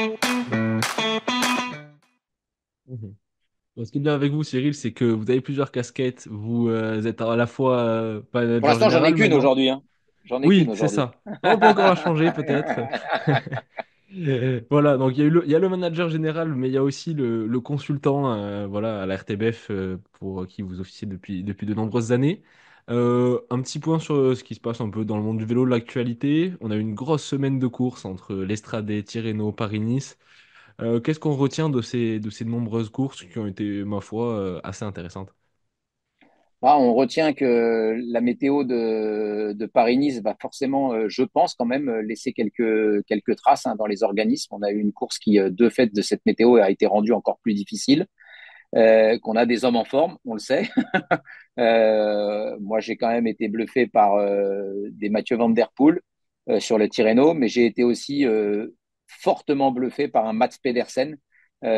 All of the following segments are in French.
Mhm. Mhm. Bon, ce qui est bien avec vous, Cyril, c'est que vous avez plusieurs casquettes. Vous êtes à la fois Pour manager l'instant, j'en ai général qu'une maintenant. aujourd'hui, hein. J'en ai qu'une Oui, c'est aujourd'hui. ça. On peut encore la changer, peut-être. Voilà, donc il y a le manager général, mais il y a aussi le consultant voilà, à la RTBF pour qui vous officiez depuis de nombreuses années. Un petit point sur ce qui se passe un peu dans le monde du vélo, l'actualité. On a eu une grosse semaine de courses entre l'Estradé, Tirreno, Paris-Nice. Qu'est-ce qu'on retient de ces nombreuses courses qui ont été, ma foi, assez intéressantes? Ah, on retient que la météo de Paris-Nice va forcément, je pense quand même, laisser quelques traces hein, dans les organismes. On a eu une course qui, de fait de cette météo, a été rendue encore plus difficile. Qu'on a des hommes en forme, on le sait. Moi, j'ai quand même été bluffé par des Mathieu Van Der Poel sur le Tirreno, mais j'ai été aussi fortement bluffé par un Mats Pedersen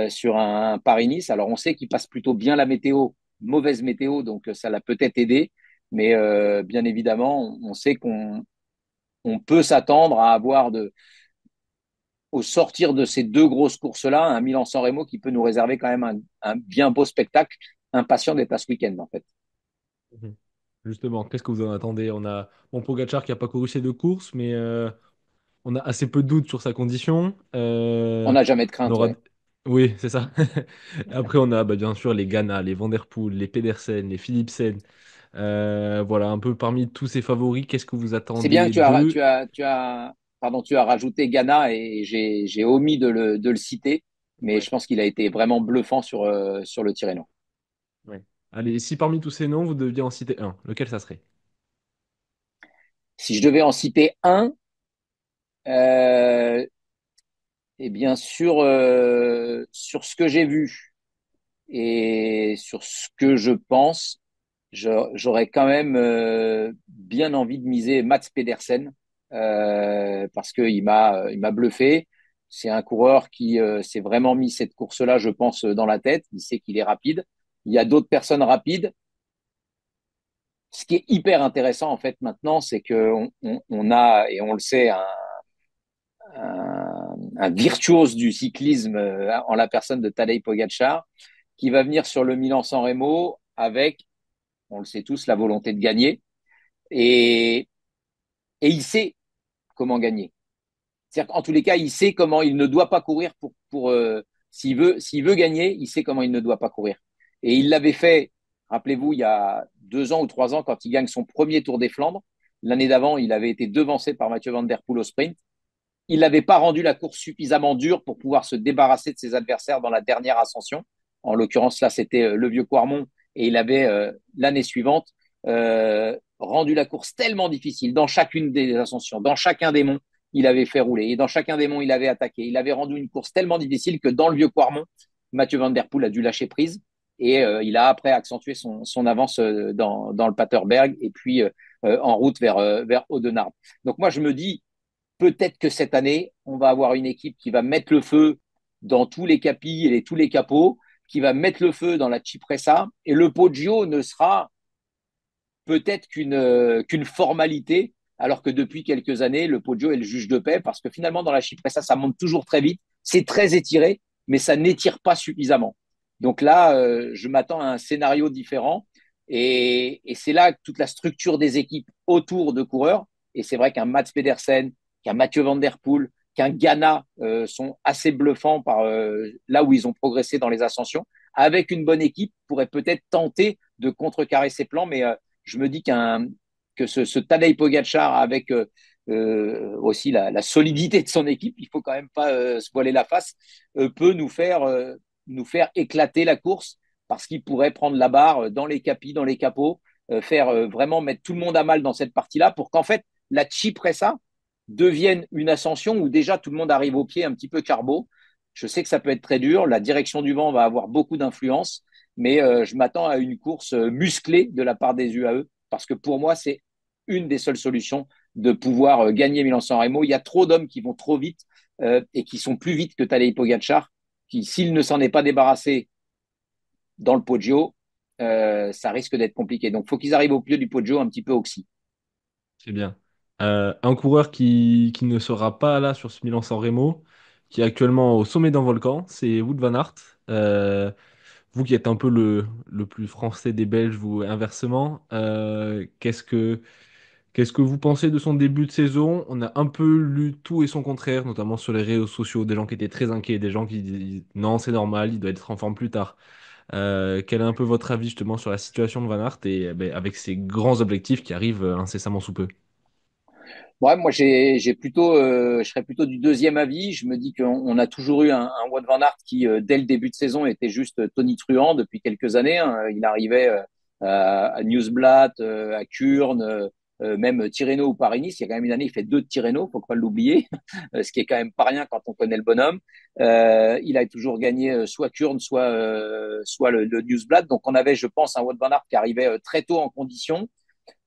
sur un Paris-Nice. Alors, on sait qu'il passe plutôt bien la météo, mauvaise météo, donc ça l'a peut-être aidé, mais bien évidemment, on sait qu'on peut s'attendre à avoir au sortir de ces deux grosses courses-là, un Milan-San Remo qui peut nous réserver quand même un bien beau spectacle, impatient d'être à ce week-end en fait. Mhm. Justement, qu'est-ce que vous en attendez? On a mon Pogacar qui n'a pas couru ces deux courses, mais on a assez peu de doutes sur sa condition. On n'a jamais de On crainte, aura... ouais. Oui, c'est ça. Après, on a bah, bien sûr les Ghana, les Van Der Poel, les Pedersen, les Philipsen. Voilà, un peu parmi tous ces favoris, qu'est-ce que vous C'est bien que attendez d'eux? pardon, tu as rajouté Ghana et j'ai omis de le citer, mais Ouais. je pense qu'il a été vraiment bluffant sur le Tirreno. Ouais. Allez, si parmi tous ces noms, vous deviez en citer un, lequel ça serait? Si je devais en citer un, et bien sur ce que j'ai vu et sur ce que je pense, j'aurais quand même bien envie de miser Mats Pedersen parce qu'il m'a bluffé. C'est un coureur qui s'est vraiment mis cette course-là, je pense, dans la tête. Il sait qu'il est rapide. Il y a d'autres personnes rapides. Ce qui est hyper intéressant en fait maintenant, c'est que on a et on le sait un virtuose du cyclisme en la personne de Tadej Pogacar qui va venir sur le Milan-San Remo avec, on le sait tous, la volonté de gagner et et il sait comment gagner. C'est-à-dire qu'en tous les cas, il sait comment il ne doit pas courir pour s'il veut gagner, il sait comment il ne doit pas courir. Et il l'avait fait, rappelez-vous, il y a 2 ans ou 3 ans, quand il gagne son premier Tour des Flandres. L'année d'avant, il avait été devancé par Mathieu Van Der Poel au sprint. Il n'avait pas rendu la course suffisamment dure pour pouvoir se débarrasser de ses adversaires dans la dernière ascension. En l'occurrence, là, c'était le vieux Quarmont. Et il avait, l'année suivante, rendu la course tellement difficile dans chacune des ascensions, dans chacun des monts, il avait fait rouler. Et dans chacun des monts, il avait attaqué. Il avait rendu une course tellement difficile que dans le vieux Quarmont, Mathieu Van Der Poel a dû lâcher prise. Et il a après accentué son avance dans le Paterberg et puis en route vers Audenarde. Donc moi, je me dis, peut-être que cette année, on va avoir une équipe qui va mettre le feu dans tous les capis et tous les capots, qui va mettre le feu dans la Cipressa, et le Poggio ne sera peut-être qu'une formalité, alors que depuis quelques années, le Poggio est le juge de paix, parce que finalement, dans la Cipressa, ça monte toujours très vite, c'est très étiré, mais ça n'étire pas suffisamment. Donc là, je m'attends à un scénario différent, et c'est là que toute la structure des équipes autour de coureurs, et c'est vrai qu'un Mats Pedersen, qu'un Mathieu Van Der Poel, qu'un Ghana sont assez bluffants par là où ils ont progressé dans les ascensions. Avec une bonne équipe, pourrait peut-être tenter de contrecarrer ces plans, mais je me dis que ce Tadej Pogacar avec aussi la solidité de son équipe, il faut quand même pas se voiler la face, peut nous faire éclater la course parce qu'il pourrait prendre la barre dans les capis, dans les capots, faire vraiment mettre tout le monde à mal dans cette partie-là pour qu'en fait la Cipressa devienne une ascension où déjà tout le monde arrive au pied un petit peu carbo. Je sais que ça peut être très dur, la direction du vent va avoir beaucoup d'influence, mais je m'attends à une course musclée de la part des UAE parce que pour moi, c'est une des seules solutions de pouvoir gagner Milan-San Remo. Il y a trop d'hommes qui vont trop vite et qui sont plus vite que Tadej Pogacar, qui, s'il ne s'en est pas débarrassé dans le Poggio, ça risque d'être compliqué. Donc, il faut qu'ils arrivent au pied du Poggio un petit peu oxy. C'est bien. Un coureur qui ne sera pas là sur ce Milan-San Remo, qui est actuellement au sommet d'un volcan, c'est Wout van Aert. Vous qui êtes un peu le plus français des Belges, vous inversement, qu'est-ce que vous pensez de son début de saison? On a un peu lu tout et son contraire, notamment sur les réseaux sociaux, des gens qui étaient très inquiets, des gens qui disent non, c'est normal, il doit être en forme plus tard. Quel est un peu votre avis justement sur la situation de Van Aert et ben, avec ses grands objectifs qui arrivent incessamment sous peu? Ouais, moi, j'ai plutôt, je serais plutôt du deuxième avis. Je me dis qu'on a toujours eu un Wout van Aert qui, dès le début de saison, était juste tonitruant depuis quelques années, hein. Il arrivait à Newsblatt, à Kuurne, même Tirreno ou Paris-Nice. Il y a quand même une année, il fait deux de Tirreno, faut pas l'oublier, ce qui est quand même pas rien quand on connaît le bonhomme. Il a toujours gagné soit Kuurne, soit le Newsblatt. Donc, on avait, je pense, un Wout van Aert qui arrivait très tôt en condition.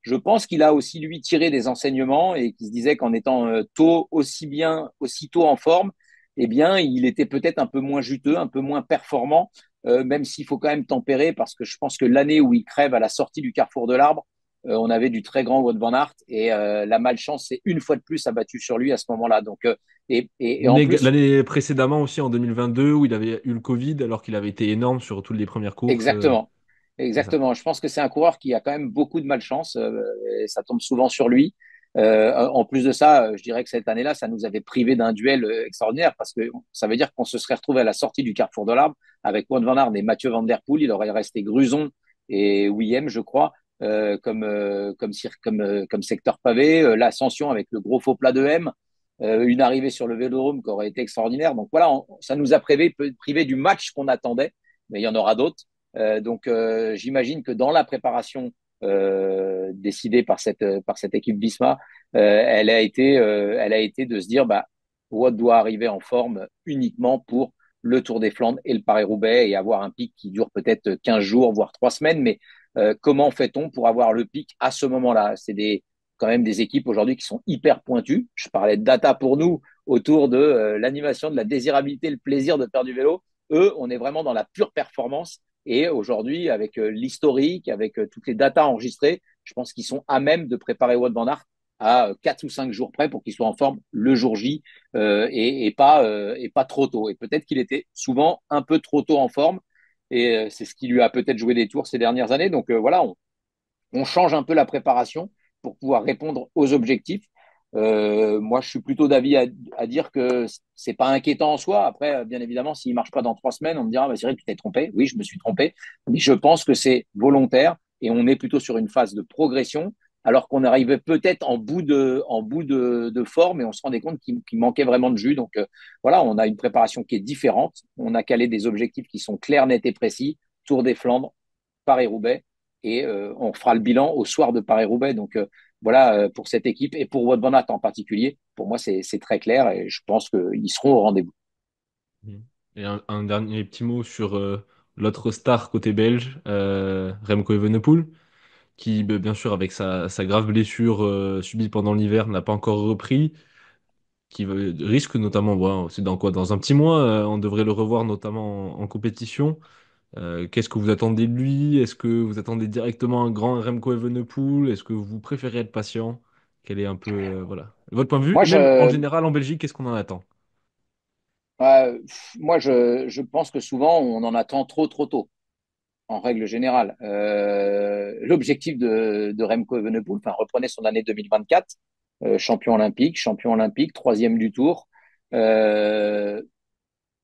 Je pense qu'il a aussi lui tiré des enseignements et qu'il se disait qu'en étant tôt aussi bien, aussi tôt en forme, eh bien, il était peut-être un peu moins juteux, un peu moins performant, même s'il faut quand même tempérer parce que je pense que l'année où il crève à la sortie du carrefour de l'arbre, on avait du très grand Wout van Aert et la malchance s'est une fois de plus abattu sur lui à ce moment-là. Donc, et en plus, L'année précédemment aussi en 2022 où il avait eu le Covid alors qu'il avait été énorme sur toutes les premières courses. exactement. C'est ça. Exactement. Je pense que c'est un coureur qui a quand même beaucoup de malchance. Et ça tombe souvent sur lui. En plus de ça, je dirais que cette année-là, ça nous avait privé d'un duel extraordinaire parce que ça veut dire qu'on se serait retrouvé à la sortie du carrefour de l'arbre avec Wout van Aert et Mathieu Van Der Poel. Il aurait resté Gruson et Willem, je crois, comme secteur pavé. L'ascension avec le gros faux plat de M. Une arrivée sur le Vélodrome qui aurait été extraordinaire. Donc voilà, ça nous a privé du match qu'on attendait, mais il y en aura d'autres. Donc, j'imagine que dans la préparation décidée par cette équipe Bisma, elle a été de se dire, bah, Wout doit arriver en forme uniquement pour le Tour des Flandres et le Paris-Roubaix et avoir un pic qui dure peut-être 15 jours, voire 3 semaines. Mais comment fait-on pour avoir le pic à ce moment-là? Quand même des équipes aujourd'hui qui sont hyper pointues. Je parlais de data pour nous autour de l'animation, de la désirabilité, le plaisir de faire du vélo. Eux, on est vraiment dans la pure performance et aujourd'hui, avec l'historique, avec toutes les datas enregistrées, je pense qu'ils sont à même de préparer Wout van Aert à 4 ou 5 jours près pour qu'il soit en forme le jour J et pas trop tôt. Et peut-être qu'il était souvent un peu trop tôt en forme et c'est ce qui lui a peut-être joué des tours ces dernières années. Donc voilà, on change un peu la préparation pour pouvoir répondre aux objectifs. Moi, je suis plutôt d'avis à dire que c'est pas inquiétant en soi. Après, bien évidemment, s'il marche pas dans 3 semaines, on me dira, bah, Cyril, tu t'es trompé. Oui, je me suis trompé. Mais je pense que c'est volontaire et on est plutôt sur une phase de progression, alors qu'on arrivait peut-être en bout de forme et on se rendait compte qu'il manquait vraiment de jus. Donc, voilà, on a une préparation qui est différente. On a calé des objectifs qui sont clairs, nets et précis. Tour des Flandres, Paris-Roubaix et on fera le bilan au soir de Paris-Roubaix. Donc voilà, pour cette équipe et pour Wout van Aert en particulier, pour moi, c'est très clair et je pense qu'ils seront au rendez-vous. Mhm. Et un dernier petit mot sur l'autre star côté belge, Remco Evenepoel, qui bien sûr avec sa grave blessure subie pendant l'hiver n'a pas encore repris, risque notamment, voilà, c'est dans quoi? Dans un petit mois, on devrait le revoir notamment en compétition. Qu'est-ce que vous attendez de lui? Est-ce que vous attendez directement un grand Remco Evenepoel? Est-ce que vous préférez être patient? Quel est un peu, voilà, votre point de vue? Moi, Et même en je, général en Belgique, qu'est-ce qu'on en attend? moi, je pense que souvent, on en attend trop, trop tôt, en règle générale. L'objectif de Remco Evenepoel, enfin, reprenez son année 2024, champion olympique, troisième du Tour. Euh,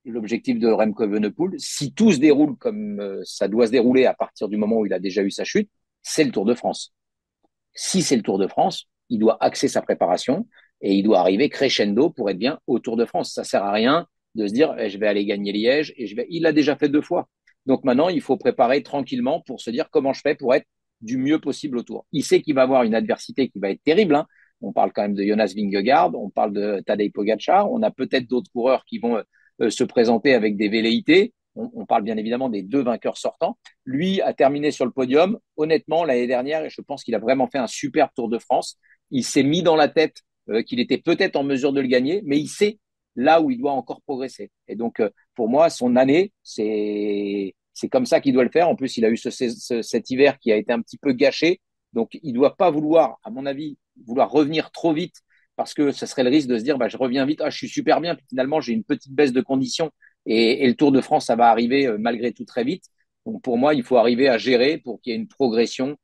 L'objectif de Remco Evenepoel, si tout se déroule comme ça doit se dérouler à partir du moment où il a déjà eu sa chute, c'est le Tour de France. Si c'est le Tour de France, il doit axer sa préparation et il doit arriver crescendo pour être bien au Tour de France. Ça sert à rien de se dire je vais aller gagner Liège et il l'a déjà fait 2 fois. Donc maintenant, il faut préparer tranquillement pour se dire comment je fais pour être du mieux possible au Tour. Il sait qu'il va avoir une adversité qui va être terrible, hein. On parle quand même de Jonas Vingegaard, on parle de Tadej Pogacar, on a peut-être d'autres coureurs qui vont se présenter avec des velléités. On parle bien évidemment des deux vainqueurs sortants. Lui a terminé sur le podium. Honnêtement, l'année dernière, et je pense qu'il a vraiment fait un super Tour de France. Il s'est mis dans la tête qu'il était peut-être en mesure de le gagner, mais il sait là où il doit encore progresser. Et donc, pour moi, son année, c'est comme ça qu'il doit le faire. En plus, il a eu cet hiver qui a été un petit peu gâché. Donc, il ne doit pas vouloir, à mon avis, vouloir revenir trop vite parce que ce serait le risque de se dire, bah, je reviens vite, ah, je suis super bien, puis finalement, j'ai une petite baisse de conditions. Et le Tour de France, ça va arriver malgré tout très vite. Donc pour moi, il faut arriver à gérer pour qu'il y ait une progression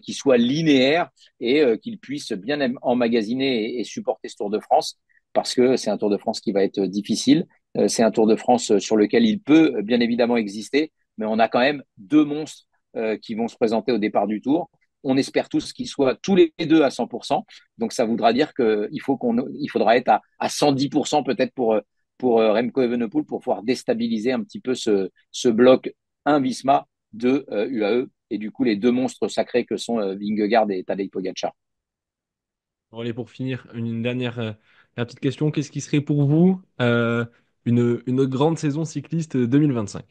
qui soit linéaire et qu'il puisse bien emmagasiner et supporter ce Tour de France, parce que c'est un Tour de France qui va être difficile. C'est un Tour de France sur lequel il peut bien évidemment exister, mais on a quand même deux monstres qui vont se présenter au départ du Tour. On espère tous qu'ils soient tous les deux à 100%. Donc ça voudra dire qu'il faudra être à 110% peut-être pour Remco Evenepoel pour pouvoir déstabiliser un petit peu ce bloc 1 Visma de UAE et du coup les deux monstres sacrés que sont Vingegaard et Tadej Pogacar. Bon, allez, pour finir, une petite question. Qu'est-ce qui serait pour vous une grande saison cycliste 2025?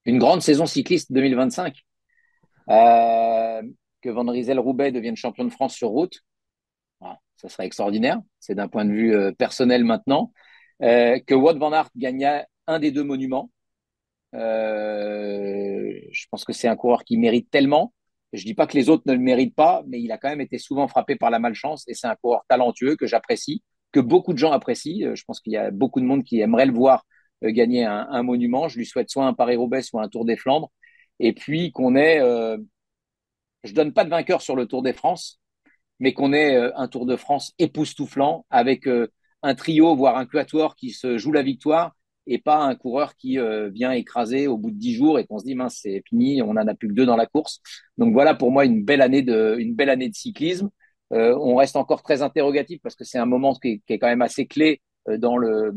Une grande saison cycliste 2025. Que Van Rysel-Roubaix devienne champion de France sur route, ah, ça serait extraordinaire. C'est d'un point de vue personnel maintenant. Que Wout van Aert gagne un des deux monuments. Je pense que c'est un coureur qui mérite tellement. Je dis pas que les autres ne le méritent pas, mais il a quand même été souvent frappé par la malchance et c'est un coureur talentueux que j'apprécie, que beaucoup de gens apprécient. Je pense qu'il y a beaucoup de monde qui aimerait le voir gagner un monument. Je lui souhaite soit un Paris-Roubaix, soit un Tour des Flandres. Et puis qu'on ait, je donne pas de vainqueur sur le Tour des France, mais qu'on ait un Tour de France époustouflant avec un trio, voire un quatuor qui se joue la victoire et pas un coureur qui vient écraser au bout de 10 jours et qu'on se dit mince c'est fini, on n'en a plus que deux dans la course. Donc voilà pour moi une belle année de cyclisme. On reste encore très interrogatif parce que c'est un moment qui est quand même assez clé dans le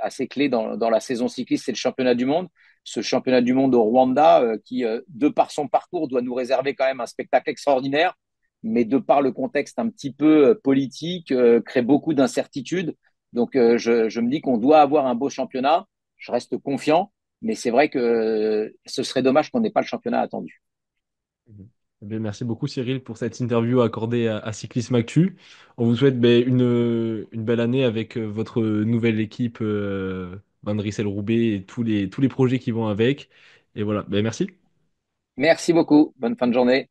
assez clé dans la saison cycliste, c'est le championnat du monde. Ce championnat du monde au Rwanda qui, de par son parcours, doit nous réserver quand même un spectacle extraordinaire mais de par le contexte un petit peu politique, crée beaucoup d'incertitudes. Donc je me dis qu'on doit avoir un beau championnat. Je reste confiant, mais c'est vrai que ce serait dommage qu'on n'ait pas le championnat attendu. Mhm. Eh bien, merci beaucoup Cyril pour cette interview accordée à Cyclisme Actu. On vous souhaite une belle année avec votre nouvelle équipe Van Rysel-Roubaix et tous les projets qui vont avec. Et voilà, ben, merci. Merci beaucoup. Bonne fin de journée.